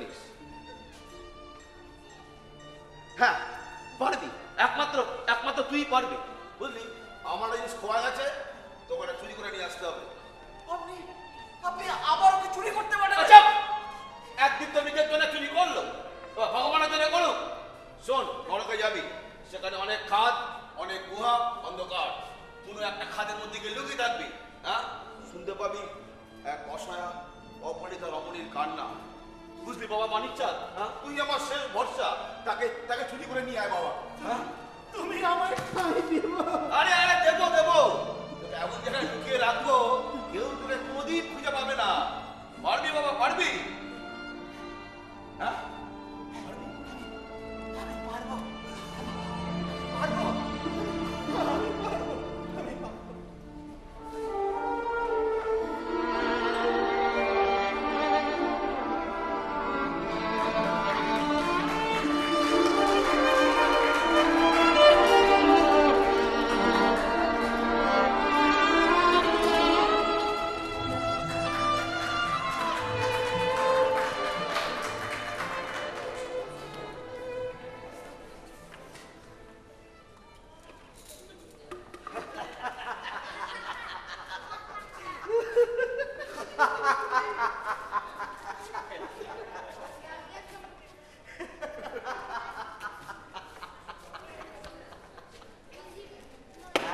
নিস। হ্যাঁ পারবি, একমাত্র একমাত্র তুই পারবি, বুঝলি? আমার জিনিস খোয়া গেছে, তোকে চুরি করে নিয়ে আসতে হবে। আপনি আপনি আবার ওকে চুরি করতে পারেন? আচ্ছা, একদিন তো নিজের জন্য চুরি করলো, ভগবানের জন্য করুক। শোন, নরকে যাবি, সেখানে অনেক খাদ, অনেক গুহা, অন্ধকার। কোনো একটা খাদের মধ্যে গিয়ে লুকিয়ে থাকবি। হ্যাঁ, শুনতে পাবি এক অসহায় অপরিচিত রমণীর কান্না। বুঝলি বাবা মানিক চাঁদ? হ্যাঁ, তুই আমার শেষ ভরসা, তাকে তাকে চুরি করে নিয়ে আয় বাবা। হ্যাঁ, তুমি আমায় খাই দিব? আরে আরে দেবো দেবো, তোকে এমন জায়গায় লুকিয়ে রাখবো কেউ তোকে কোনোদিন খুঁজে পাবে না। পারবি বাবা, পারবি? হ্যাঁ আমি পারবো, পারবো, আমি পারবো, আমি পারবো।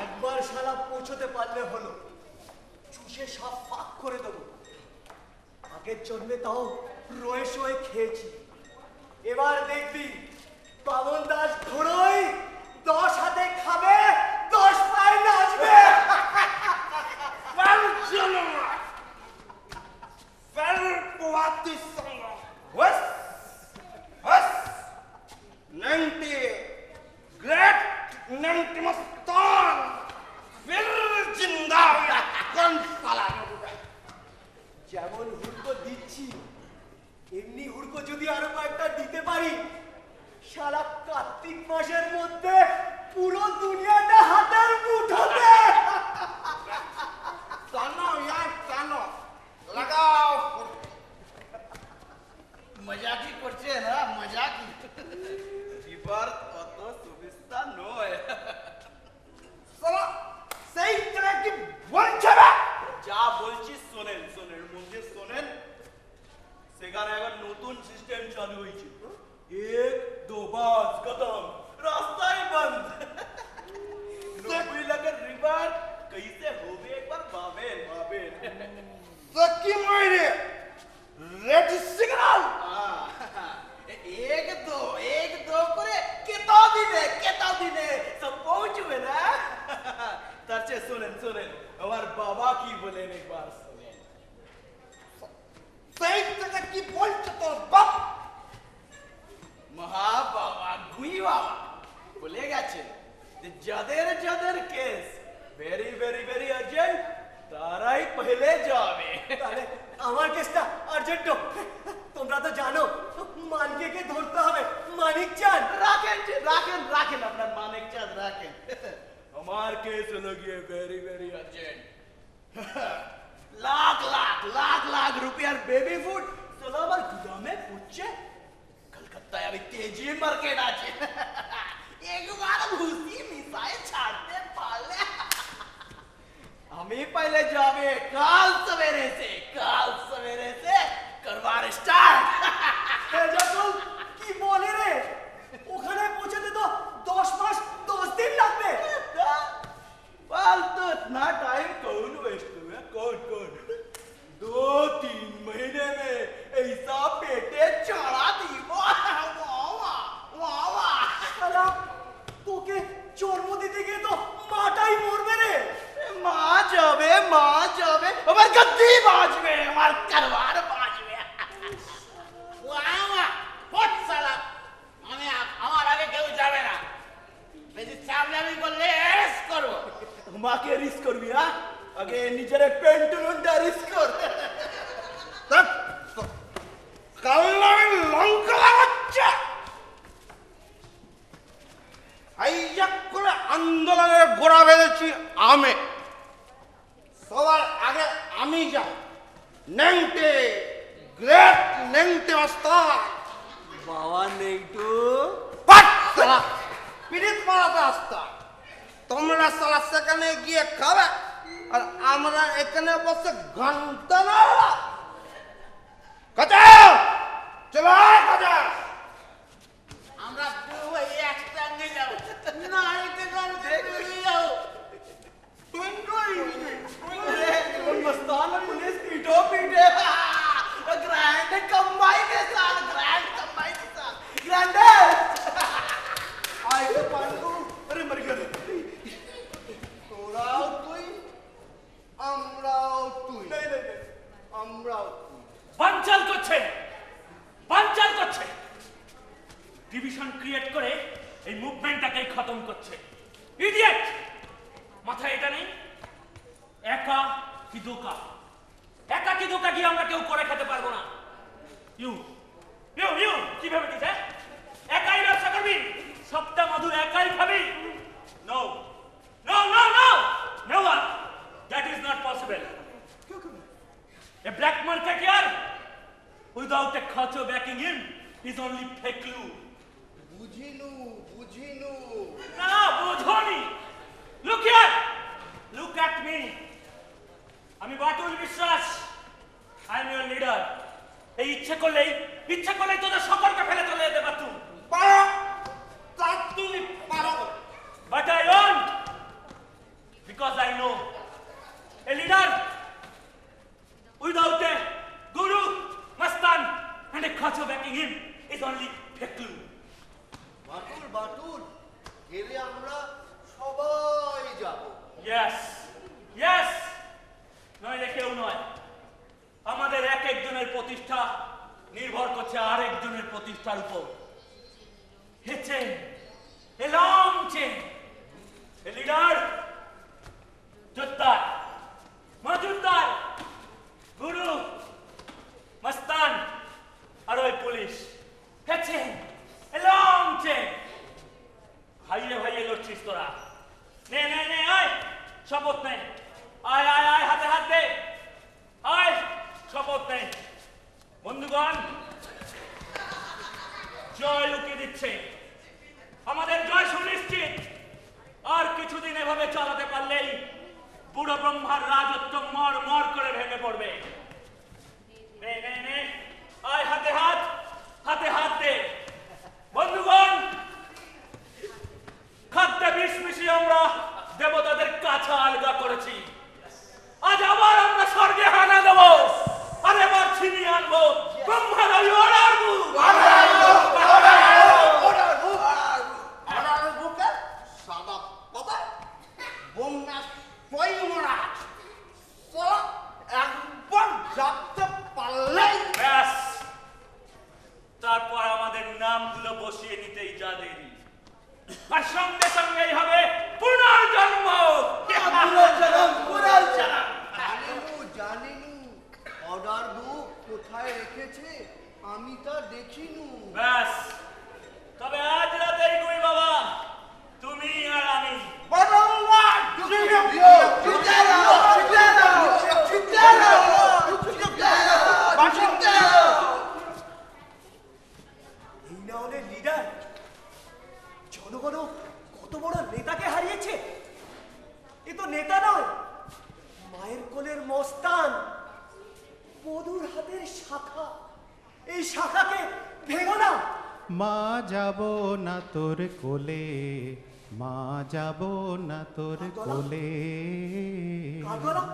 একবার শালা পৌঁছতে পারলে হলো, চুষে সব ফাঁক করে দেবো। আগের জন্মে তাও রয়ে শোয়ে খেয়েছি, এবার দেখবি বামন দাস ঘোড়োই 10 হাতে খাবে, 10 পায়ে নাচবে। যেমন হুড়কো দিচ্ছি, এমনি হুড়কো যদি আরো কয়েকটা দিতে পারি, সারা কার্তিক মাসের মধ্যে পুরো দুনিয়াটা হাতের মুঠোতে। টানো ইয়ার টানো, লাগাও। মজাকি করছে না, মজাকি। এবার অত সুবিস্তা নয়। সালা সেইটা কি বলছে না? যা বলছি শোনেন, শোনেন মধ্যে শোনেন। সেখানে এখন নতুন সিস্টেম চালু হয়েছে, 1-2 বাস খতম, রাস্তায় বন্ধ। 90 লাখের রিভার कैसे হবে একবার ভাবেন, ভাবেন। সকি মাইরে রেড সিগন্যাল। এক দো করে কেতা দিনে সব পৌঁছবে না। তার চেয়ে শোনেন, শোনেন আমার বাবা কি বলেন একবার শোনেন। সেইটা কি বলছে তোর বাপ? মহা বাবা গুই বাবা বলে গেছেন যে যাদের যাদের case very very very urgent, তারাই পহলে যাবে। তাহলে আমার কেসটা আর্জেন্ট, তোমরা তো জানো মানকে ধরতে হবে। মানিক চাঁদ রাখেন, রাখেন রাখেন, আপনার মানিক চাঁদ রাখেন। আমার কেস হলো গিয়ে very very urgent. Lakh lakh lakh lakh রুপিয়ার বেবি ফুড চলো আমার গুদামে পুচ্ছে। কলকাতায় আমি তেজি মার্কেট আছে, একবার ভুসি মিশাই ছাড়তে পারলে আমি पहले যাবে কাল সवेरे से করবার স্টার্ট। যখন কি বলে রে, ওখানে পৌঁছতে তো 10 মাস 10 দিন লাগবে। फालतू इतना टाइम कौन वेस्ट हुआ, कौन 2-3 महीने में ऐसा पेटे चढ़ा दी। শালা তোকে জন্ম দিতে গিয়ে তো মাটাই মরবে রে। মা যাবে আমার গদ্দি বাজবে, আমার কারবার বাজবে। আমার আগে কেউ যাবে না, বেশি চাপলামি করলে অ্যারেস্ট করবো। তোমাকে রিস্ক করবি? আগে নিজের পেন্টুলুনটা রিস্ক কর। কাল্লার লঙ্কা লাগাচ্ছে হাইজাক করে আন্দোলনের গোড়া বেঁধেছি আমি। সবার আগে আমি যাই, নেংটে গ্রেট নেংটে মাস্টার বাবা নেইটু পাট সালা পিরিত মারাতে আসতাম তোমরা সালা সেখানে গিয়ে খাবে আর আমরা এখানে বসে ঘন্টা না কাজা চলো কাজা আমরা দুই একসঙ্গে যাব না এটা দেখবি যাও मस्तान पुलिस पीटो पीटे ग्रैंड कमाई के साथ ग्रैंड आए तो पांडु अरे मर गया তোরাও তুই আমরাও তুই नहीं नहीं আমরাও তুই বানচাল করছে ডিভিশন ক্রিয়েট করে এই মুভমেন্টটাকে খতম করছে ইডিয়েট মাথায় এটা নেই একা কি দোকা কি আমরা কেউ করে খেতে পারবো না ইউ কি ভেবে দিস একাই ব্যবসা করবি সবটা মধুর একাই খাবি no never that is not possible A black marketeer without a culture backing him is only fake loot. বুঝিনু না বোঝনি look here look at me আমি বাটুল বিশ্বাস I am your leader এই ইচ্ছে করলেই তোদের সকলকে ফেলে চলে যেতে পারতুম পারো তুই পারো but I won't because I know a leader without a guru mastan and a culture backing him is only fake loot. Batul গেলে আমরা সবাই যাব Yes নইলে কেউ নয় আমাদের এক একজনের প্রতিষ্ঠা নির্ভর করছে আরেকজনের প্রতিষ্ঠার উপর হেছে a long chain a leader যোদ্ধার মজুদ্দার গুরু মস্তান আর ওই পুলিশ হেছে এ লং চেন ভাইয়ে লড়ছিস তোরা নে আয় শপথ নে আয় হাতে হাত দে আয় শপথ নে বন্ধুগণ জয় লুকিয়ে দিচ্ছে আমাদের জয় সুনিশ্চিত আর কিছুদিন এভাবে চালাতে পারলেই বুড়ো ব্রহ্মার রাজত্ব মর করে ভেঙে পড়বে নে আয় হাতে হাত দে বন্ধুগণ খাদ্যে বিষ মিশিয়ে আমরা দেবতাদের কাছা আলগা করেছি আজ আবার আমরা স্বর্গে হানা দেব আর এবার ছিনিয়ে আনবো ব্রহ্মার ওই অর্ডার বুকে সাদা পাতা বন্যা পয়মরা চলো একবার যাতে পারলেই ব্যাস তারপর আমাদের নামগুলো বসিয়ে নিতেই যা দেরি আর সঙ্গেই হবে পুনর্জন্ম জানিনু অর্ডার বুক কোথায় রেখেছে আমি তা দেখিনু ব্যাস তবে আজ রাতেই কই বাবা তুমি আর আমি এই না হলে লিডার জনগণ কত বড় নেতাকে হারিয়েছে এ তো নেতা নয় মায়ের কোলের মস্তান মধুর হাতের শাখা এই শাখাকে ভেঙো না মা যাব না তোর কোলে মা যাব না তোর কোলে কাঁদো না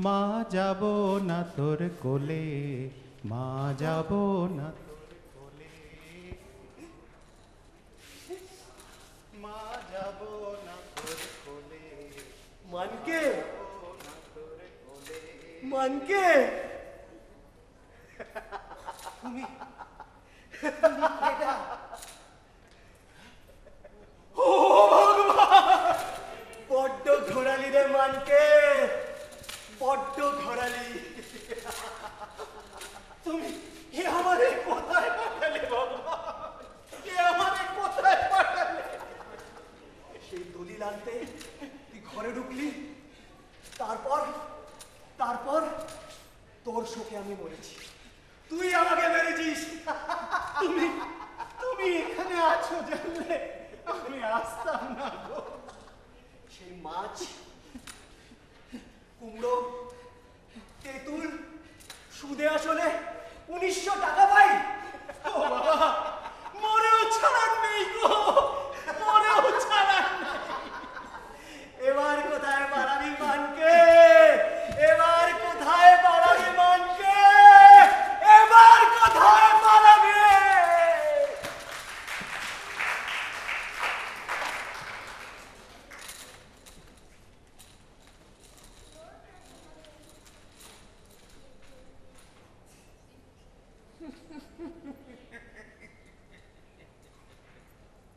মা যাব না তোর কোলে মা যাব না তোর কোলে মা যাব না তোর কোলে মানকে না তোর কোলে মানকে তুমি এটা ও ভগবান বড্ড ঘোরালি রে মানকে বড্ড ঘোরালি তুমি এ আমারে কোথায় পাঠালে ভগবান এ আমারে কোথায় পাঠালে সেই দলিল আনতে তুই ঘরে ঢুকলি তারপর তোর শোকে আমি মরেছি তুই আমাকে মেরেছিস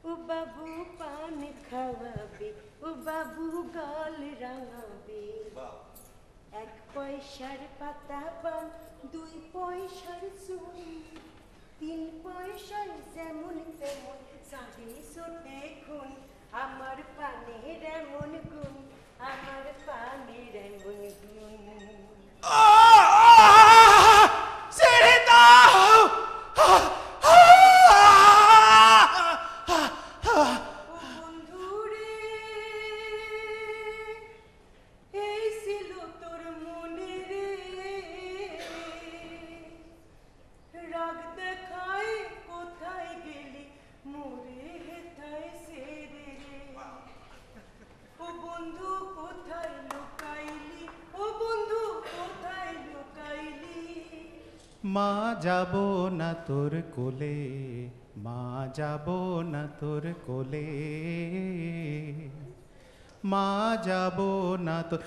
ও বাবু পান খাওয়াবে, ও বাবু গাল রাঙাবে। এক পয়সার পাতা পান, 2 পয়সার চুন, 3 পয়সার যেমন তেমন, 450 দেখুন। আমার পানের এমন গুণ, আমার পানের এমন গুণ। ছেড়ে দাও! ও বন্ধুরে, এই ছিল তোর মনে রে, রাগ দেখায় কোথায় গেলি, মোরে হেথায় সেরে রে। ও বন্ধু কোথায় লুকাইলি, ও বন্ধু কোথায় লুকাইলি। মা যাব না তোর কোলে, মা যাব না তোর কোলে, মা যাব না তোর।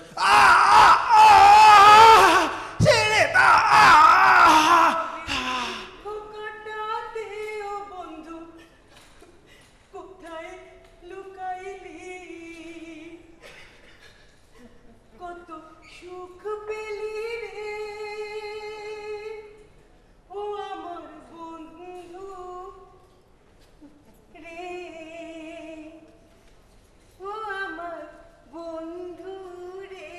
ছেড়ে দাও! খোকাটাতে ও বন্ধু কোথায় লুকাইলি, কত সুখ পেলি রে, ও আমার বন্ধু রে, ও আমার বন্ধু রে।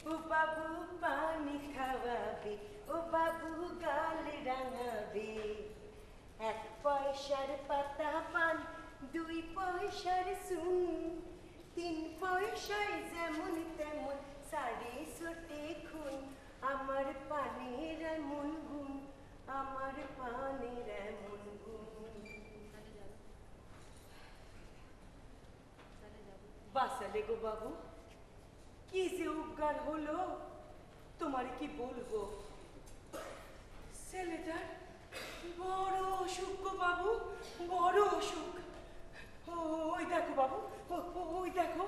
ও বাবু পানি খাওয়াবে, ও বাবু গাল রাঙাবে। 1 পয়সার পাতা পান, 2 পয়সার চুন, 3 পয়সায় যেমন তেমন, 450 খুন। আমার পানের এমন গুণ, আমার পানের এমন গুণ। বাঁচালে গো বাবু, কি যে উপকার হলো, তোমার কি বলবো। ছেলেটার বড় অসুখ গো বাবু, বড় অসুখ। ওই দেখো বাবু, ওই দেখো,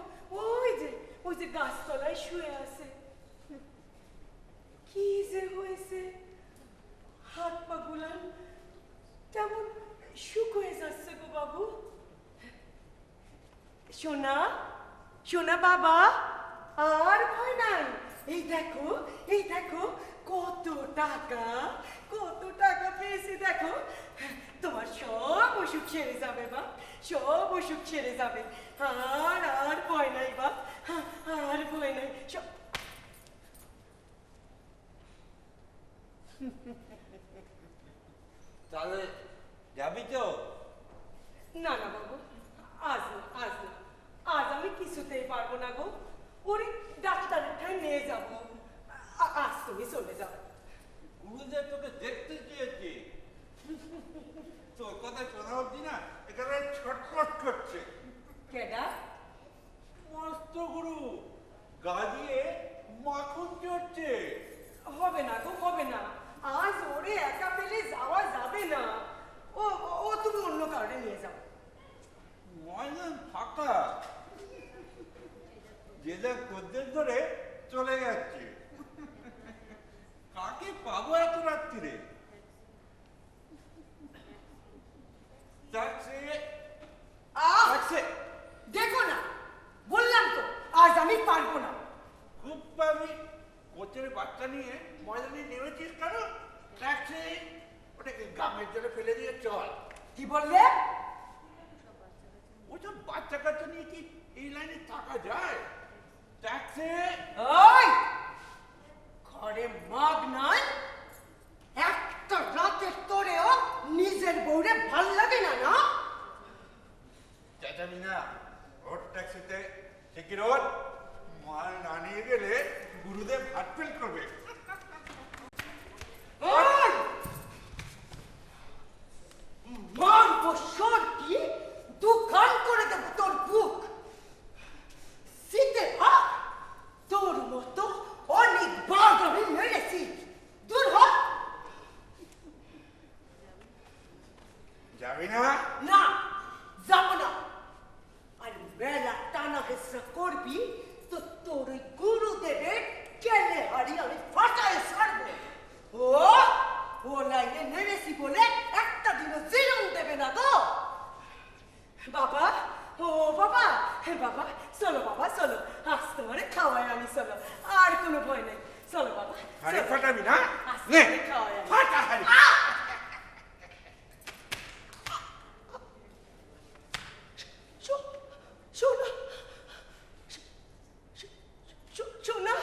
ওই যে গাছতলায় শুয়ে আছে। কি যে হয়েছে, হাত পা গুলান কেমন শুকিয়ে যাচ্ছে গো বাবু। সোনা, সোনা বাবা, আর ভয় নাই। এই দেখো কত টাকা, কত টাকা পেয়েছি দেখো। তোমার সব অসুখ সেরে যাবে বা, সব অসুখ সেরে যাবে। আর ভয় নাই বা, আর ভয় নাই। তাহলে যাবি তো? না না বাবু, আজ না, আজ না, আজ আমি কিছুতেই পারবো না গো। ওরে ডাক্তারের ঠায় নিয়ে যাবো। আজ তুমি চলে যাও। গুরুদেব তোকে দেখতে চেয়েছে, তোর কথা শোনা অব্দি না এখানে ছটফট করছে। কেডা? মস্ত গুরু, গা দিয়ে মাখন চড়ছে। হবে না গো, হবে না। আজ ওরে একা পেলে যাওয়া যাবে না। ও ও তুমি অন্য কারণে নিয়ে যাও। ময়দান ফাঁকা, যে যার খদ্দের ধরে চলে যাচ্ছে। কাকে পাবো এত রাত্রিরে? দেখো না, বললাম তো আজ আমি পারবো না। খুব পাবি। কোচের বাচ্চা নিয়ে ময়দানে নেমেছিস কেন? ট্যাক্সি, ওটাকে গ্রামের জন্য ফেলে দিয়ে চল। কি বললে? ওসব বাচ্চা কাচ্চা নিয়ে কি এই লাইনে থাকা যায়? ট্যাক্সি। ওই ঘরে মাগ নাই, একটা রাতের তোরেও নিজের বউরে ভাল লাগে না না? চেঁচাবি না, ওর ট্যাক্সিতে ঠিকই রোড। মাল না নিয়ে গেলে গুরুদেব হাত ফেল করবে। ওই মার বছর কি দোকান করে দেব তোর বুক। শীতে তোর মতো অনেক বাঘ আমি মেরেছি। দূর হ। যাবি না? না, যাব না। আর মেলা টানা হেসরা করবি তো তোর কোনো ভয় নেই চলো বাবা হাড়ি চলো। ফাটাবি না আস্তে নে করে খাওয়াই আমি। ফাটা হাড়ি শোনা শোনা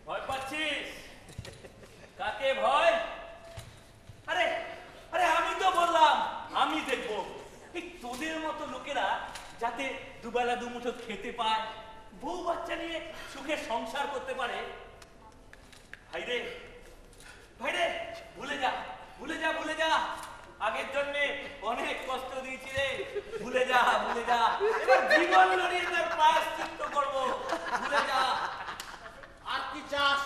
ভয় পাচ্ছিস কাকে ভয় আরে আরে আমি তো বললাম আমি দেখবো এই তোদের মতো লোকেরা যাতে দুবেলা দুমুঠো খেতে পায় বউ বাচ্চা নিয়ে সুখে সংসার করতে পারে ভাইরে ভাইরে ভুলে যা ভুলে যা ভুলে যা আগের জন্যে অনেক কষ্ট দিয়েছি রে ভুলে যা এবার জীবন লড়িয়ে তার প্রায়শ্চিত্ত করবো ভুলে যা আর কি চাস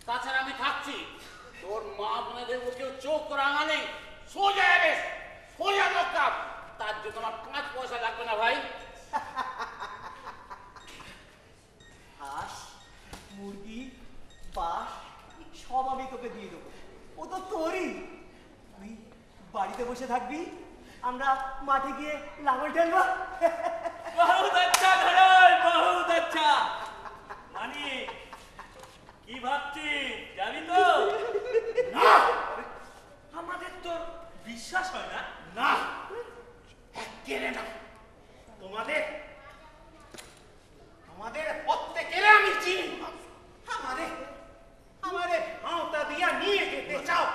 তাছাড়া আমি থাকছি তোর মা বোনেদের কেউ চোখ রাঙা নেই সোজা যাবে সোজা লোকটা তার জন্য আমার 5 পয়সা লাগবে না ভাই হাঁস মুরগি বাস সব আমি তোকে দিয়ে দেবো ও তো তোরই তুই বাড়িতে বসে থাকবি আমরা মাঠে গিয়ে লাঙল টেলবো बहुत अच्छा धड़ाई बहुत अच्छा मानी কি ভাবছিস জানি তো না আমাদের তো বিশ্বাস হয় না না কেড়ে না তোমাদের আমাদের প্রত্যেকের আমি চিনি আমারে হাওতা দিয়া নিয়ে যেতে চাও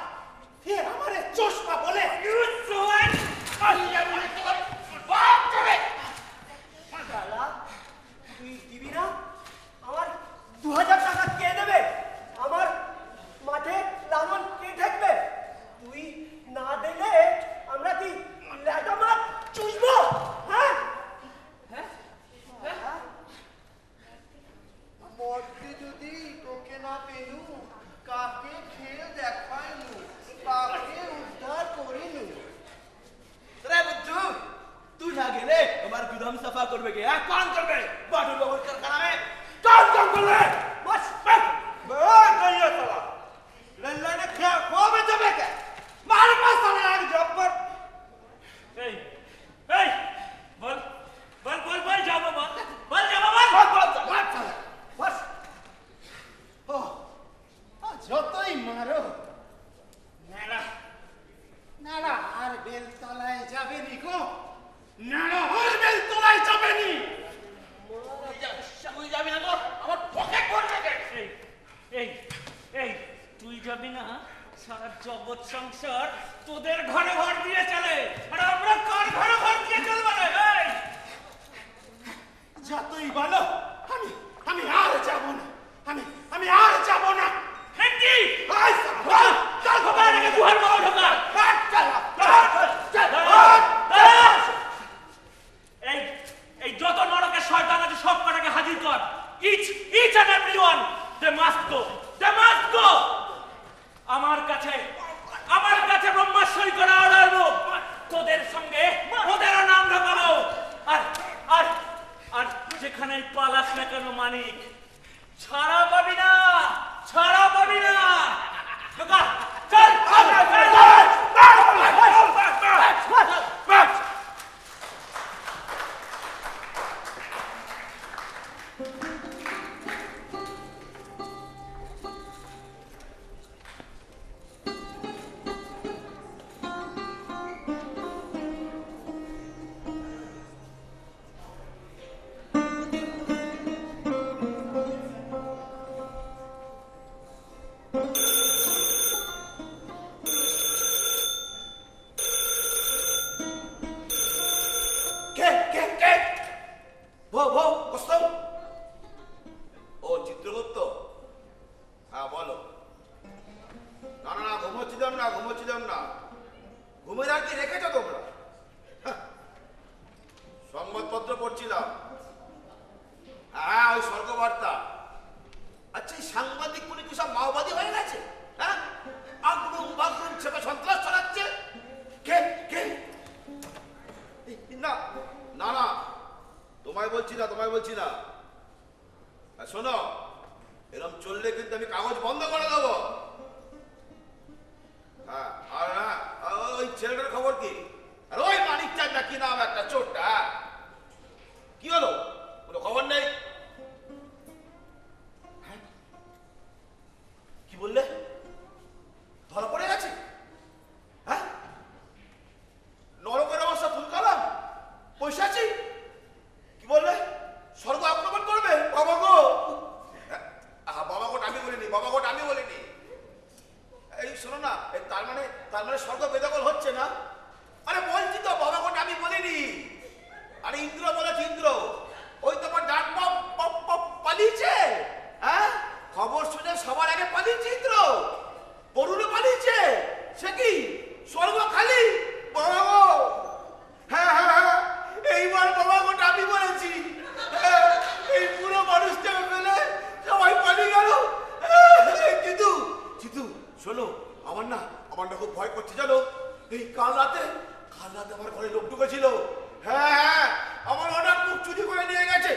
ফের আমারে চশমা বলে শালা, তুই দিবি না আমার 2000 টাকা কে দেবে আমার মাঠে লাঙল কে ঠেকবে তুই না দিলে আমরা কি ল্যাটা মাছ চুষবো হ্যাঁ মধ্যে যদি তোকে না পেলু কাকে খেয়ে দেখাইনু কাকে উদ্ধার করিনু রে বুদ্ধু তুই না গেলে আমার গুদাম সাফা করবে কে কौन করবে বাটুল বাবুর কারখানা में कौन कौन कर रहे बस बहुत गई है साला लल्ला ने क्या खो में जबे के मार पास साला एक जॉब पर এই এই বল বল বল বল যাবো বল বল যাবো বল बस ओ যতই মারো নালা নালা আর বেল তলায় যাবে নি গো নালা আর বেল তলায় যাবে নি তুই যাবি না তো আমার পকেট ভরবে কে এই এই এই তুই যাবি না সারা জগৎ সংসার তোদের ঘরে ঘর দিয়ে চলে আর আমরা কার ঘরে ঘর দিয়ে চলবো রে এই যতই বলো আমি আর যাব না আমি আর যাব না হেঁটি আই সালা চল খোকা রেখে গুহার মতো ঢোকা এই এই যত নরকের শয়তান আছে সব কটাকে হাজির কর each and everyone they must go আমার কাছে ব্রহ্মাশ্বরী করা অর্ডার তোদের সঙ্গে ওদেরও নাম ঢোকাবো আর আর আর যেখানে পালাস না কেন মানিক ছাড়া পাবি না ঢোকা চল তোমায় বলছি না। আর শোনো, এরকম চললে কিন্তু আমি কাগজ বন্ধ করে দেবো। হ্যাঁ, আর হ্যাঁ, ওই ছেলেটার খবর কি? আর ওই মানিক চাঁদটা কি নাম একটা চোরটা, কি হলো? কোনো খবর নেই। হ্যাঁ? কি বললে? ধরা পড়ে গেছে? হ্যাঁ, নরকের অবস্থা তুলকালাম, বসে আছি। কি বললে? স্বর্গ আক্রমণ করবে? বাবা গো, বাবা গোট আমি বলিনি, বাবা গোট আমি বলিনি। এই শোনো না, তার মানে স্বর্গ বেদখল হচ্ছে না? আরে বলছি তো, বাবা গোট আমি বলিনি। আরে ইন্দ্র বলেছে, ইন্দ্র। ওই তোমার ডাক পালিয়েছে। হ্যাঁ, খবর শুনে সবার আগে পালিয়েছে ইন্দ্র, বরুণে পালিয়েছে। সে কি স্বর্গ খালি? বাবা গো, হ্যাঁ হ্যাঁ হ্যাঁ, এইবার বাবা গোটা আমি বলেছি। এই পুরো মানুষটাকে ফেলে সবাই পালিয়ে গেল। জিতু, জিতু শোনো, আমার না খুব ভয় করছে জানো। এই কাল রাতে আমার ঘরে লোক ঢুকেছিল। হ্যাঁ হ্যাঁ, আমার অনেক মুখ চুরি করে নিয়ে গেছে।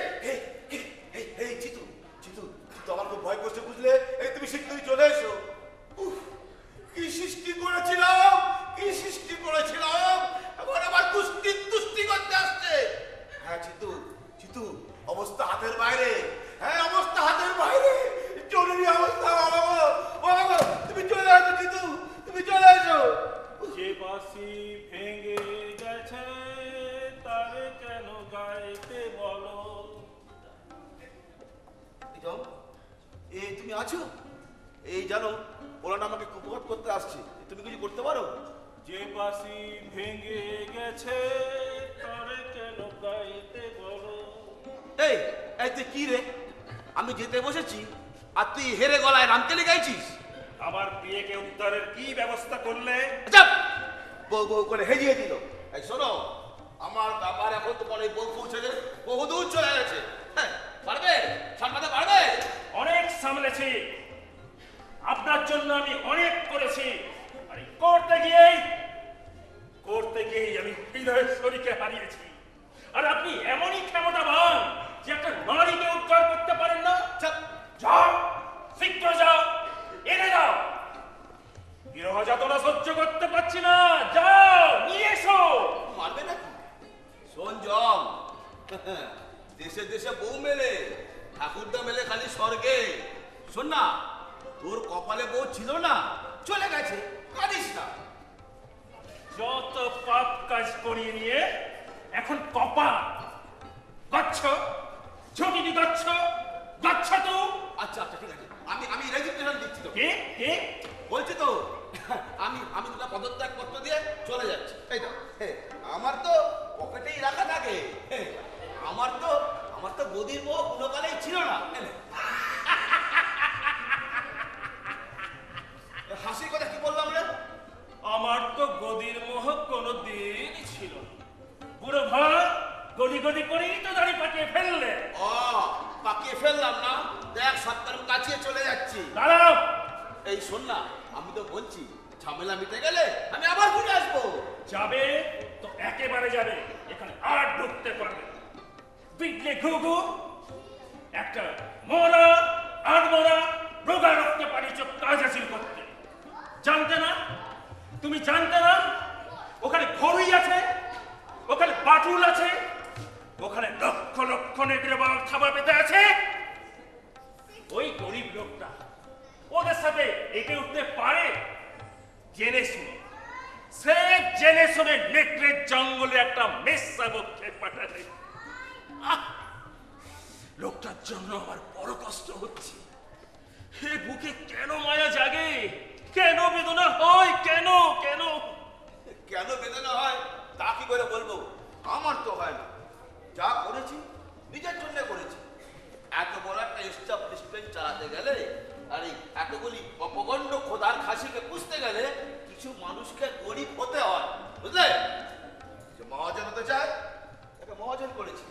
এই জিতু, জিতু আমার খুব ভয় করছে বুঝলে। এই তুমি শীঘ্রই চলে এসো। কি সৃষ্টি করেছিলাম, কি সৃষ্টি করেছিলাম, এখন আবার তুষ্টি করতে আসছে। হ্যাঁ জিতু, জিতু অবস্থা হাতের বাইরে। হ্যাঁ, অবস্থা হাতের বাইরে, জরুরি অবস্থা। বাবা গো, তুমি চলে আসো জিতু, তুমি চলে এসো। যে বাঁশি ভেঙে গেছে তারে কেন গাইতে বলো? তুমি আছো? এই জানো, ওরা না আমাকে কুপঘাত করতে আসছে। তুমি কিছু করতে পারো? যে বাঁশি ভেঙে গেছে তারে কেন গাইতে বলো? এই এই তুই কি রে? আমি যেতে বসেছি আর তুই হেরে গলায় রামকেলি গাইছিস। আমার বিয়েকে উদ্ধারের কি ব্যবস্থা করলে? চাপ! বউ বউ করে হেজিয়ে দিল। এই শোনো, আমার ব্যাপার এখন তো বলে বউ পৌঁছে গেছে, বহুদূর চলে গেছে। হ্যাঁ, পারবে সামলাতে পারবে? অনেক সামলেছি, আপনার জন্য আমি অনেক করেছি। আর এই করতে গিয়েই আমি হৃদয়েশ্বরীকে হারিয়েছি। আর আপনি এমনই ক্ষমতাবান যে একটা নারীকে উদ্ধার করতে পারেন না। চাপ! যাও, শীঘ্র যাও, এনে দাও। বিরহ যাতনা সহ্য করতে পারছি না, যাও নিয়ে এসো। মারবে নাকি? শোন জম, দেশে দেশে বউ মেলে, ঠাকুরদা মেলে খালি স্বর্গে। শোন না, তোর কপালে বউ ছিল না, চলে গেছে, কাঁদিস না। যত পাপ কাজ করিয়ে নিয়ে এখন কপাল গচ্ছ, ঝুঁকি গচ্ছ, গচ্ছ তো। আচ্ছা আচ্ছা ঠিক আছে, আমি রেজিস্ট্রেশন দিচ্ছি তো। কে কে? বলছি তো, আমি তোটা পদত্যাগ পত্র দিয়ে চলে যাচ্ছি। এই তো, আমার তো পকেটেই রাখা থাকে। আমার তো গদির বউ কোনোকালেই ছিল না। হাসির কথা কি বললাম রে? আমার তো গদির মোহ কোনোদিনই ছিল না। বুড়ো ভাই গদি গদি করেই তো দাড়ি পাকিয়ে ফেললে। ও, পাকিয়ে ফেললাম না, দেখ সপ্তাহ কাছিয়ে চলে যাচ্ছি। দাঁড়াও, এই শোন না, আমি তো বলছি ঝামেলা মিটে গেলে আমি আবার ঘুরে আসবো। যাবে তো একেবারে যাবে, এখানে আর ঢুকতে পারবে না। বিটলে ঘুঘু একটা মরা আর মরা রোগা রক্তে পারিছ কাজ হাসিল করতে। জানতে না? তুমি জানতে না? ওখানে ঘড়ুই আছে, ওখানে বাটুল আছে, ওখানে লক্ষ লক্ষ নেকড়ে বাল খাবার পেতে আছে। ওই গরিব লোকটা ওদের সাথে এগিয়ে উঠতে পারে জেনে শুনে। সে জেনে শুনে নেকড়ের জঙ্গলে একটা মেষশাবককে পাঠালে। লোকটার জন্য আমার বড় কষ্ট হচ্ছে। হে বুকে কেন মায়া জাগে, কেন বেদনা হয়, কেন কেন কেন বেদনা হয় তা কি করে বলবো? আমার তো হয় না। যা করেছি নিজের জন্য করেছি। এত বড় একটা এস্টাবলিশমেন্ট চালাতে গেলে আর এই এতগুলি অপগণ্ড খোদার খাসিকে পুষতে গেলে কিছু মানুষকে গরিব হতে হয়, বুঝলে? যে মহাজন হতে চায় তাকে মহাজন করেছি,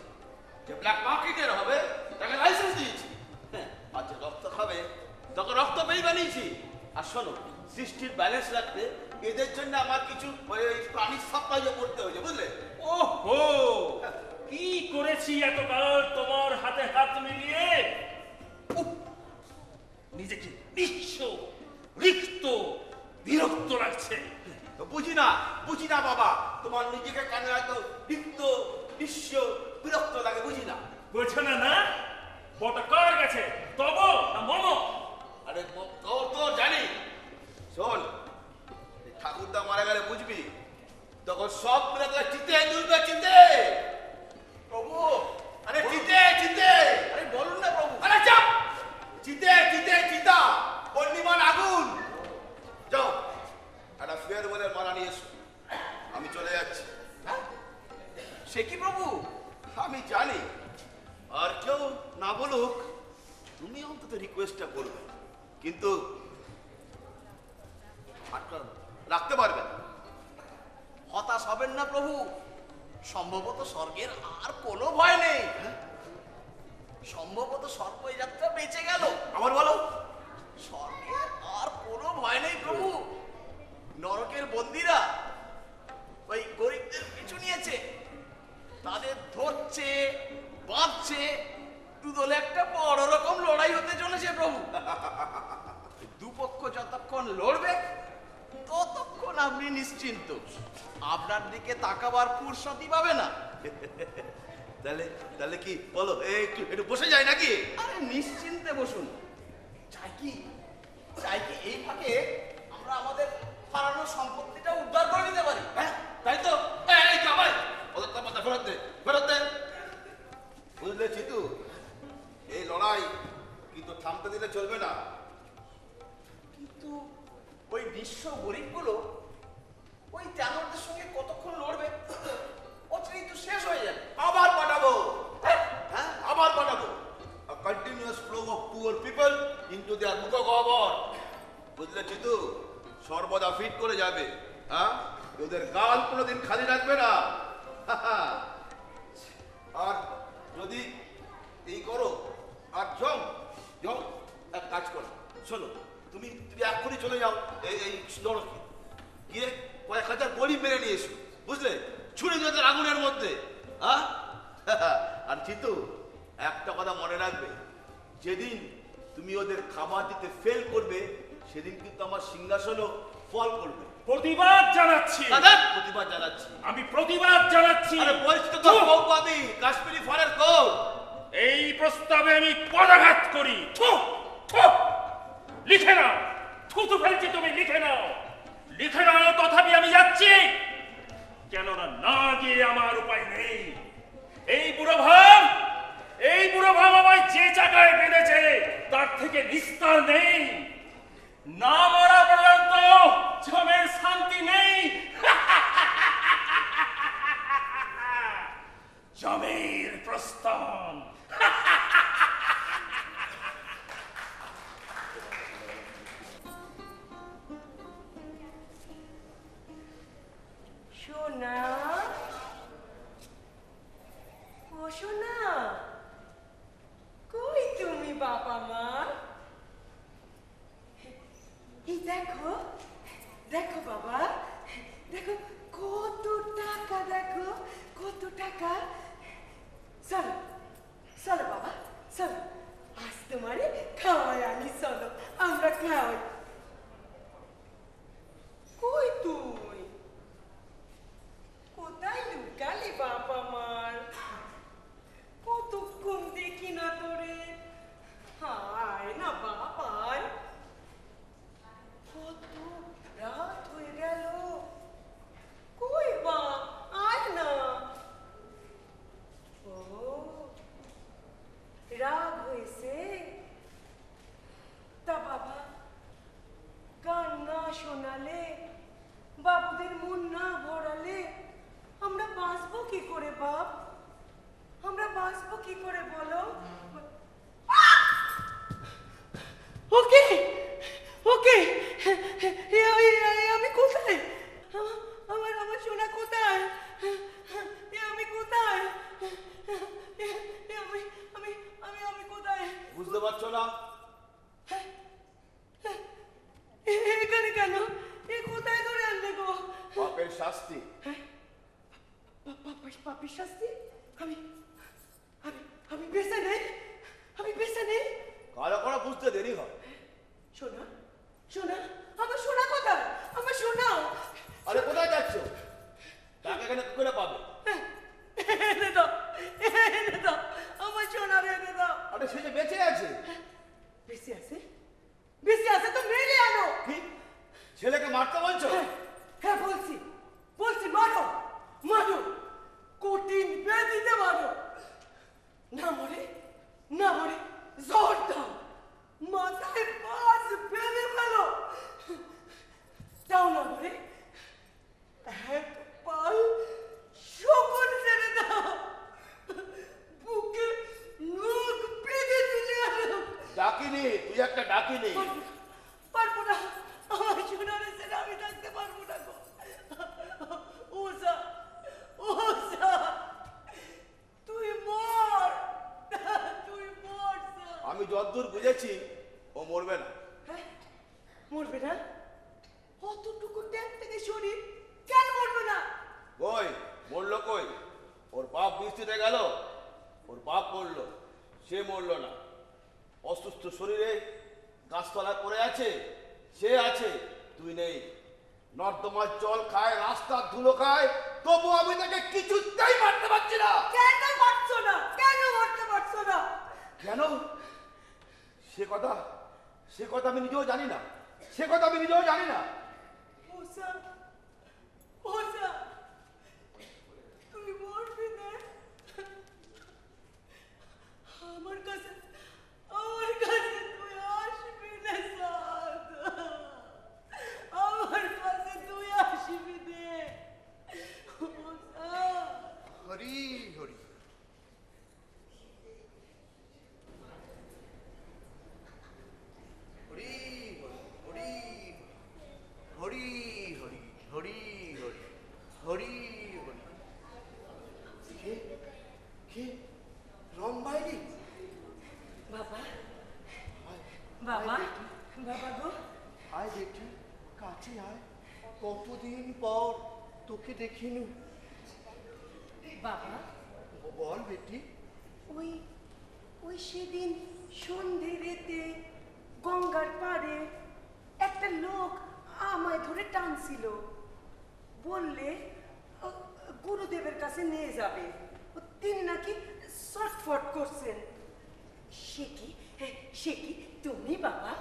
যে ব্ল্যাক মার্কেটের হবে তাকে লাইসেন্স দিয়েছি। হ্যাঁ, আর যে রক্ত খাবে তাকে রক্ত পেয়ে বানিয়েছি। আর শোনো, সৃষ্টির ব্যালেন্স রাখতে এদের জন্য আমার কিছু প্রাণী সাপ্তাহ করতে হয়েছে, বুঝলে? ওহো, কি করেছি এতকাল তোমার হাতে হাত মিলিয়ে? উফ! নিজেকে নিঃস্ব, রিক্ত, বিরক্ত লাগছে। বুঝি না বাবা, তোমার নিজেকে কেন এত রিক্ত, নিঃস্ব, বিরক্ত লাগে বুঝি না। বোঝো না না? বটা কার গেছে, তব না মম? আরে তো জানি। শোন, এই ঠাকুরদা মারা গেলে বুঝবি, তখন সব মিলে তোরা চিতে দুলবে চিতে। প্রভু, আরে চিতে আরে বলুন না প্রভু। আরে চাপ, চিতা পূর্ণিমান আগুন। যাও একটা ফের বলে মারা নিয়ে এসো, আমি চলে যাচ্ছি। হ্যাঁ? সে কি প্রভু? আমি জানি, আর কেউ না বলুক, তুমি অন্তত রিকোয়েস্টটা করবে, কিন্তু রাখতে পারবে না। হতাশ হবেন না প্রভু, সম্ভবত স্বর্গের আর কোনো ভয় নেই। সম্ভবত স্বর্গ এই যাত্রা বেঁচে গেল। আবার বলো। স্বর্গের আর কোনো ভয় নেই প্রভু। নরকের বন্দীরা ওই গরিবদের পিছু নিয়েছে, তাদের ধরছে, বাঁধছে, দুদলে একটা বড় রকম লড়াই হতে চলেছে প্রভু। দুপক্ষ যতক্ষণ লড়বে ততক্ষণ আপনি নিশ্চিন্ত, আপনার দিকে তাকাবার ফুরসতই পাবে না। তাহলে কি বলো, একটু বসে যায় নাকি? আরে নিশ্চিন্তে বসুন। চাই কি এই ফাঁকে আমরা আমাদের হারানো সম্পত্তিটা উদ্ধার করে নিতে পারি। হ্যাঁ তাই তো। এই জামাই, ওদের কথা ফেরত দে। বুঝলে চিতু, এই লড়াই কিন্তু থামতে দিলে চলবে না। কিন্তু ওই নিঃস্ব গরিবগুলো ওই জানোয়ারদের সঙ্গে কতক্ষণ লড়বে? অচিরেই তো শেষ হয়ে যাবে। আবার পাঠাবো। হ্যাঁ? আবার পাঠাবো। A continuous flow of poor people into their মুখ গহ্বর। বুঝলে চিতু, সর্বদা ফিট করে যাবে। হ্যাঁ, ওদের গাল কোনোদিন খালি রাখবে না। আর যদি এই করো, আর জম এক কাজ করো, শোনো, তুমি এক্ষুনি চলে যাও এই নরকে, গিয়ে কয়েক হাজার গরিব মেরে নিয়ে এসো, বুঝলে, ছুড়ে দিও ওদের আগুনের মধ্যে। হ্যাঁ, আর চিতু, একটা কথা মনে রাখবে, যেদিন তুমি ওদের খাবার দিতে ফেল করবে, সেদিন কিন্তু আমার সিংহাসনও ফল করবে। প্রতিবাদ জানাচ্ছি। প্রতিবাদ জানাচ্ছি। আমি প্রতিবাদ জানাচ্ছি। আরে পরিচিত তো বউ পাবি, কাশ্মীরি ফলের কোট। এই প্রস্তাবে আমি পদাঘাত করি। থু, থু। লিখে নাও, থুতু ফেলছি, তুমি লিখে নাও, তথাপি আমি যাচ্ছি। কেননা না গিয়ে আমার উপায় নেই। এই বুড়ো ভাব আমায় যে জায়গায় বেঁধেছে তার থেকে নিস্তার নেই। না মরা পর্যন্ত জমের শান্তি নেই। জমের প্রস্থান। সোনা, ও সোনা, কই তুমি বাবা মা? এই দেখো বাবা, দেখো কত টাকা, দেখো কত টাকা। চলো বাবা, চলো, আজ তোমারে খাওয়াই আনি, চলো আমরা খাওয়াই। কই তুই? কোথায় লুকালি বাবা মার? কতক্ষণ দেখি না তোরে। আয় না বাবা, আয়। কত রাত হয়ে গেল, কই বা, আয় না। ও, রাগ হয়েছে? তা বাবা, গান না শোনালে, বাবুদের মন না ভরালে আমরা বাঁচবো কি করে বাপ? আমরা বাঁচবো কি করে বলো? ওকে ওকে, আমি কোথায়? আমার সোনা কোথায়? আমি কোথায়? আমি কোথায়? বুঝতে পারছো না? এখানে কেন? এ কোথায় ধরে আনলে গো? পাপের শাস্তি। পাপের শাস্তি? আমি আমি আমি বেঁচে নেই, আমি বেঁচে নেই। কারো কারো বুঝতে দেরি হয়। সোনা, সোনা, আমার সোনা কোথায়? আমার সোনা আরে কোথায় যাচ্ছ? তাকে এখানে কি করে পাবে? এনে দাও, এনে দাও, আমার সোনা এনে দাও। আরে সে যে বেঁচে আছে। বেশি আছে, বেশি আছে তো মেরে আনো। কি ছেলেকে মারতে বলছো? হ্যাঁ বলছি, বলছি মারো, মারো, কঠিন বেদিতে মারো। না মরে, না মরে, জোর দাও, মাথায় বাস বেঁধে ফেলো। দাও না মরে, এক পাল শকুন ছেড়ে দাও, বুকে লোক বেঁধে তুলে আনো। ডাকিনি, তুই একটা ডাকিনি। পারবো না, আমার সোনারে ছেড়ে আমি থাকতে পারবো না গো। ওসা, ওসা, তুই মর, তুই মর সা। আমি যতদূর বুঝেছি ও মরবে না। হ্যাঁ, মরবে না? অতটুকু ট্যাঙ্ক থেকে শরীর কেন মরবে না? কই মরলো কই? ওর বাপ বৃষ্টিতে গেল, ওর বাপ মরলো, সে মরলো না। অসুস্থ শরীরে গাছতলায় পড়ে আছে, সে আছে, তুই নেই। নর্দমার জল খায়, রাস্তার ধুলো খায়, তবু আমি তাকে কিছুতেই মারতে পারছি না। কেন পারছো না? কেন মারতে পারছো না? কেন? সে কথা আমি নিজেও জানি না, সে কথা আমি নিজেও জানি না। ওসা, ওসা, তুই মরবি না? আমার কাছে তুই আসবি না সাদ, আমার কাছে তুই আসবি নে। ওসা, হরি হরি হরি হরি হরি হরি হরি হরি হরি হরি। কে কে রম্বাইরি? বাবা, বাবা, বাবা গো, আয় বেটি, কাছে আয়। কতদিন পর তোকে দেখিনি। বাবা, বল বেটি। ওই ওই সেদিন সন্ধে রেতে গঙ্গার পাড়ে একটা লোক আমায় ধরে টানছিল, বললে গুরুদেবের কাছে নিয়ে যাবে। তিনি নাকি শর্টফট করছেন। সে কি তুমি বাবা?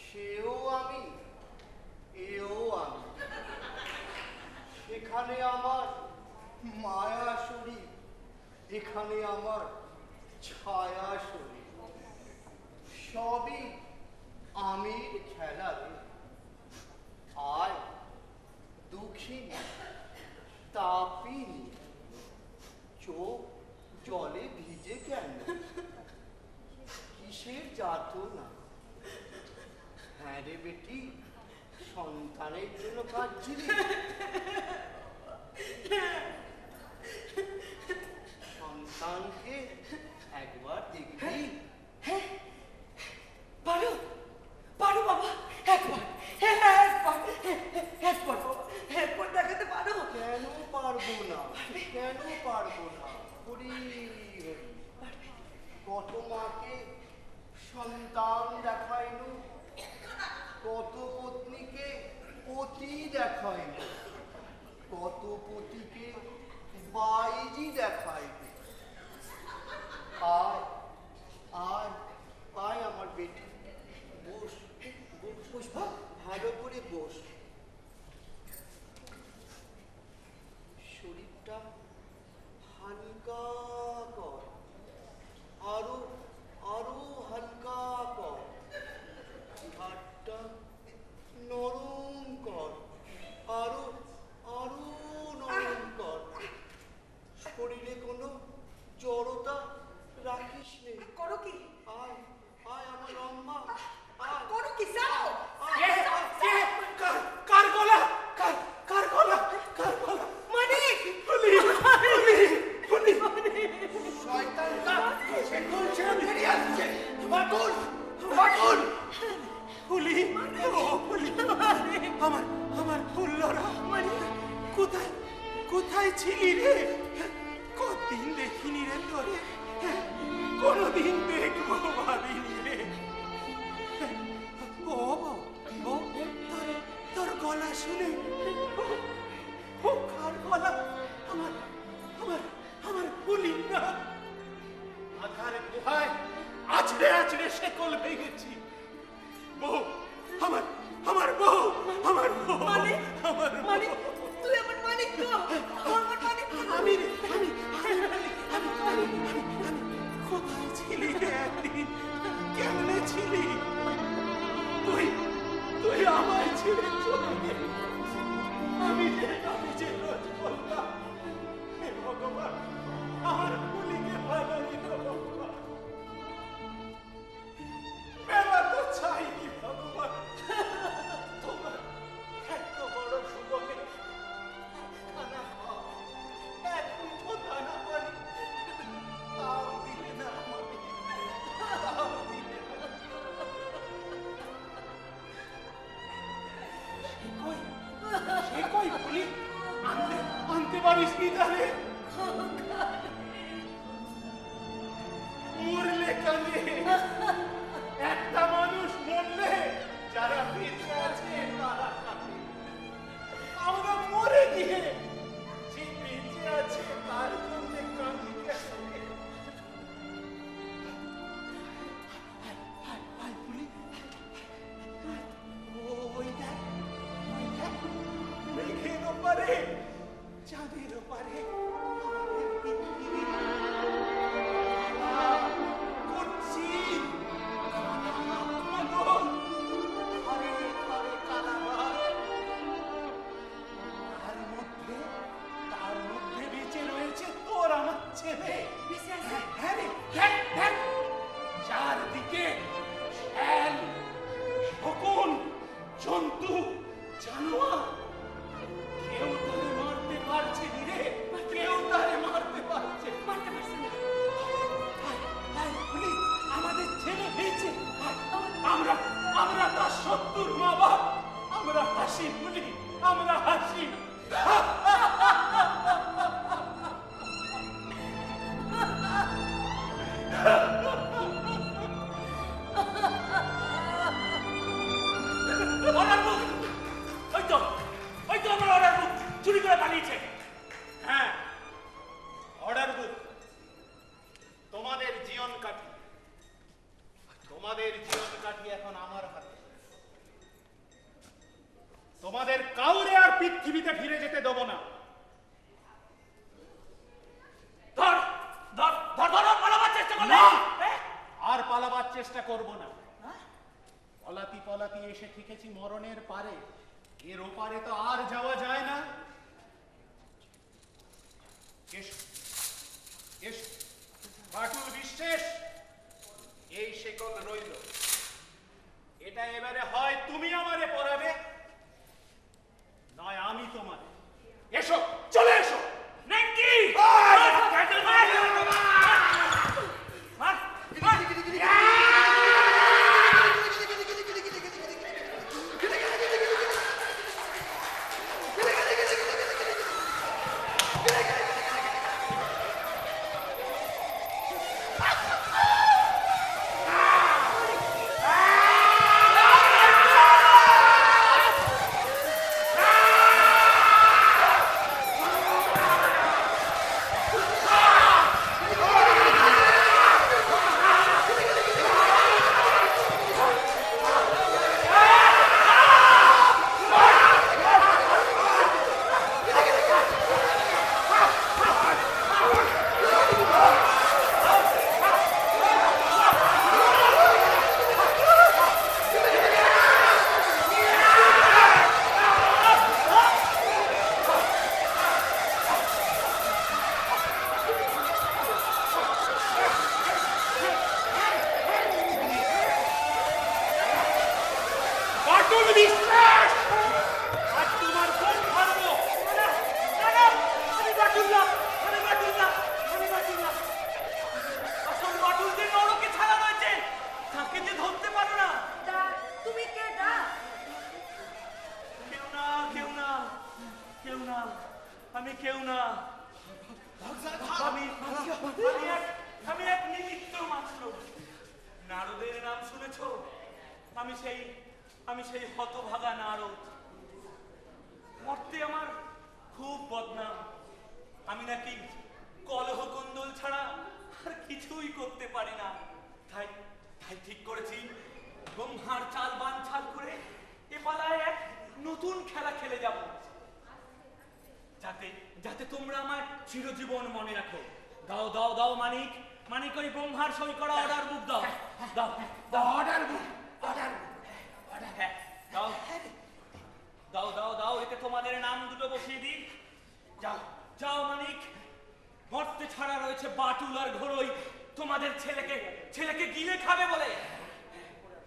সেও আমি, এও আমি। সেখানে আমার মায়া শরীর, এখানে আমার ছায়া শরীর। সবই আমির খেলা রে। আয় দুঃখিনী, তাপিনী, চোখ জলে ভিজে কেন? কিসের যাতনা? হ্যাঁ রে বেটি, সন্তানের জন্য কাঁদছিলি? সন্তানকে একবার দেখবি? হ্যাঁ, পারো, পারো বাবা, একবার, একবার বাবা, একবার দেখাতে পারো? কেন পারবো না, কেন পারবো না? হরি হরি। কত মাকে সন্তান দেখাইল, কত পত্নীকে পতি দেখাইল, কত পতিকে বাইজি দেখাইল। আয় আয় আয় আমার বেটি, বস বস, ভালো করে বস। শরীরটা হালকা কর, আরো আরো হালকা কর। হাতটা নরম কর, আরো আরো নরম কর। শরীরে কোনো জড়তা রাখিস নে। করো কি? আয় আয় আমার রম্মা, আয়। করো কি? যাও, কার গলা? কার গলা? কার গলা? মানিক, শয়তানটা সেগুল ছেড়ে বেরিয়ে আসছে। বাটুল বাটুল। হুলি, ও হুলি, আমার ফুল্লরা, কোথায় ছিলি রে? কত কোনোদিন দেখিনি রে তোরে, কোনোদিন দেখবো ভাবিনি রে। ও ও তোর গলা শুনে, ও কার গলা? আমার আমার আমার বলি না। আধার গুহায় আছড়ে আছড়ে শেকল ভেঙেছি। বউ, আমার আমার বউ, আমার বউ, মানে আমার মানে বউ। তুই আমার মানিক তো, আমার মানিক তো। আমি কোথায় ছিলি রে একদিন? কেমনে ছিলি তুই? তুই আমায় ছেড়ে চলে গেলি। আমি যে রোজ বলতাম, হে ভগবান, আমার পুলিকে ভালো দিল ভগবান। বেলা তো চাইনি ভগবান, তোমার এত বড় সুযোগে খানা খাওয়া, এক মুঠো দানা পানি তাও দিলে না আমাকে, তাও দিলে না। সে কই বলি? আনতে পারিস নি তাহলে? মরলে কানে, একটা মানুষ মরলে যারা বেঁচে আছে তারা কাঁদে। আমরা মরে গিয়ে যে বেঁচে আছে তার জন্য কাঁদি কেন? ওই দেখ, মেঘের ওপারে, চাঁদের ওপারে আমাদের পৃথিবী। করছি কানামাদন, ঘরে ঘরে কানামার। তার মধ্যে বেঁচে রয়েছে তোর আমার ছেলে। হ্যাঁ রে, দেখ দেখ, চারদিকে শ্যাল, শকুন, জন্তু, জানোয়ার। কেউ তারে মারতে পারছে নি রে, কেউ তারে মারতে পারছে না। বলি, আমাদের ছেলে বেঁচে, আমরা আমরা তার শত্রুর মা বাপ। আমরা হাসি বলি, আমরা হাসি। অর্ডার বুক, ওই তো আমার অর্ডার বুক চুরি করে পালিয়েছে। হ্যাঁ, অর্ডার বুক, তোমাদের জীবন কাঠি, তোমাদের জীবন কাঠি এখন আমার হাতে। তোমাদের কাউরে আর পৃথিবীতে ফিরে যেতে দেবো না। ধর ধর ধর ধর, পালাবার চেষ্টা করলে। না। হ্যাঁ? আর পালাবার চেষ্টা করব না। পলাতি পলাতি এসে ঠিকেছি মরণের পারে, এর ওপারে তো আর যাওয়া যায় না। বাটুল বিশ্বাস, এই শেকল রইল। এটা এবারে হয় তুমি আমারে পরাবে, নয় আমি তোমারে। এসো, চলে এসো। নেংটি! নারদের নাম শুনেছো? আমি সেই হতভাগা নারদ। মরতে আমার খুব বদনাম। আমি নাকি কলহ কুন্দল ছাড়া আর কিছুই করতে পারি না। তাই তাই ঠিক করেছি ব্রহ্মার চাল বানচাল করে এ পালায় এক নতুন খেলা খেলে যাব, যাতে যাতে তোমরা আমায় চিরজীবন মনে রাখো। দাও দাও দাও মানিক, মানিক ওই ব্রহ্মার সই করা অর্ডার বুক দাও। দাও দাও অর্ডার বুক, অর্ডার হ্যাঁ, দাও দাও দাও দাও, এতে তোমাদের নাম দুটো বসিয়ে দিই। যাও যাও মানিক, মরতে ছাড়া রয়েছে বাটুল আর ঘোড়ই তোমাদের ছেলেকে গিলে খাবে বলে।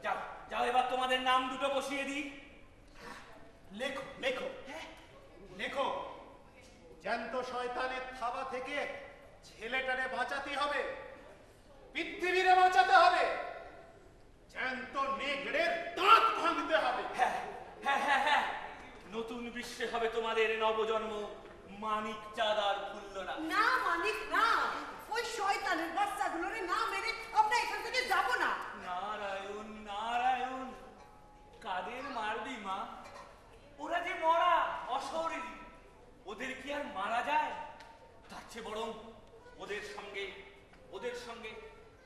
যাও যাও, এবার তোমাদের নাম দুটো বসিয়ে দিই। লেখো লেখো লেখো। জ্যান্ত শয়তানের থাবা থেকে ছেলেটারে বাঁচাতে হবে, পৃথিবীরে বাঁচাতে হবে, জ্যান্ত নেগড়ের দাঁত ভাঙতে হবে। হ্যাঁ হ্যাঁ হ্যাঁ হ্যাঁ, নতুন বিশ্বে হবে তোমাদের নবজন্ম, মানিক চাঁদ আর ফুল্লরা। না মানিক না, ওই শয়তানের বাচ্চাগুলোরে না মেরে আমরা এখান থেকে যাব না। নারায়ণ নারায়ণ, কাদের মারবি মা? ওরা যে মরা অশরীরী, ওদের কি আর মারা যায়? তার চেয়ে বরং ওদের সঙ্গে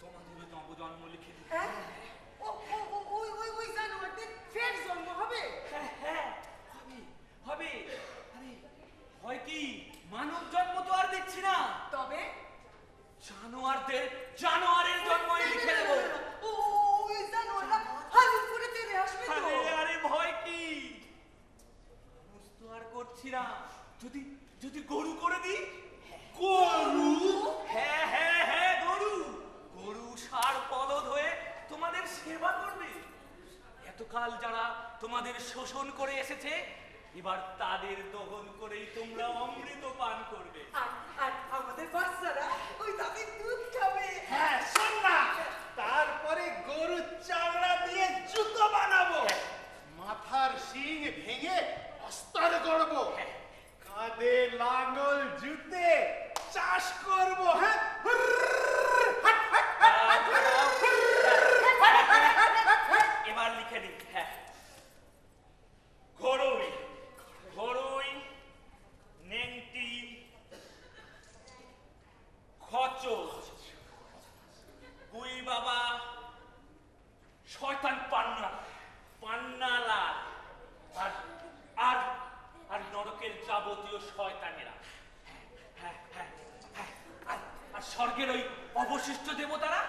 তোমাদের নবজন্ম লিখে দিই। হ্যাঁ? ওই জানোয়ারদের ফের জন্ম হবে। হ্যাঁ হ্যাঁ, হবে হবে। আরে হয় কি, মানব জন্ম তো আর দেখছি না, তবে জানোয়ারের জন্মই লিখে দেবো। ওই জানোয়াররা হালুম করে তেড়ে আসবে তো। আরে আরে ভয় কি, মানুষ তো আর করছি না। যদি গরু করে দিই? গরু? হ্যাঁ হ্যাঁ হ্যাঁ, গরু ষাঁড় বলদ হয়ে তোমাদের সেবা করবে। এতকাল যারা তোমাদের শোষণ করে এসেছে, এবার তাদের দহন করেই তোমরা অমৃত পান করবে। আর আমাদের বাচ্চারা ওই দাদির দুধ খাবে। হ্যাঁ শোন না, তারপরে গরুর চামড়া দিয়ে জুতো বানাবো, মাথার শিং ভেঙে অস্তার করব, কাঁধে লাঙ্গল জুতে চাষ করব। হ্যাঁ এবার লিখে দিই। হ্যাঁ, ঘরোই নেংটি খচর গুই বাবা শয়তান পান্নালা আর আর আর নরকের যাবতীয় শয়তানেরা। হ্যাঁ হ্যাঁ হ্যাঁ, আর স্বর্গের ওই অবশিষ্ট দেবতারা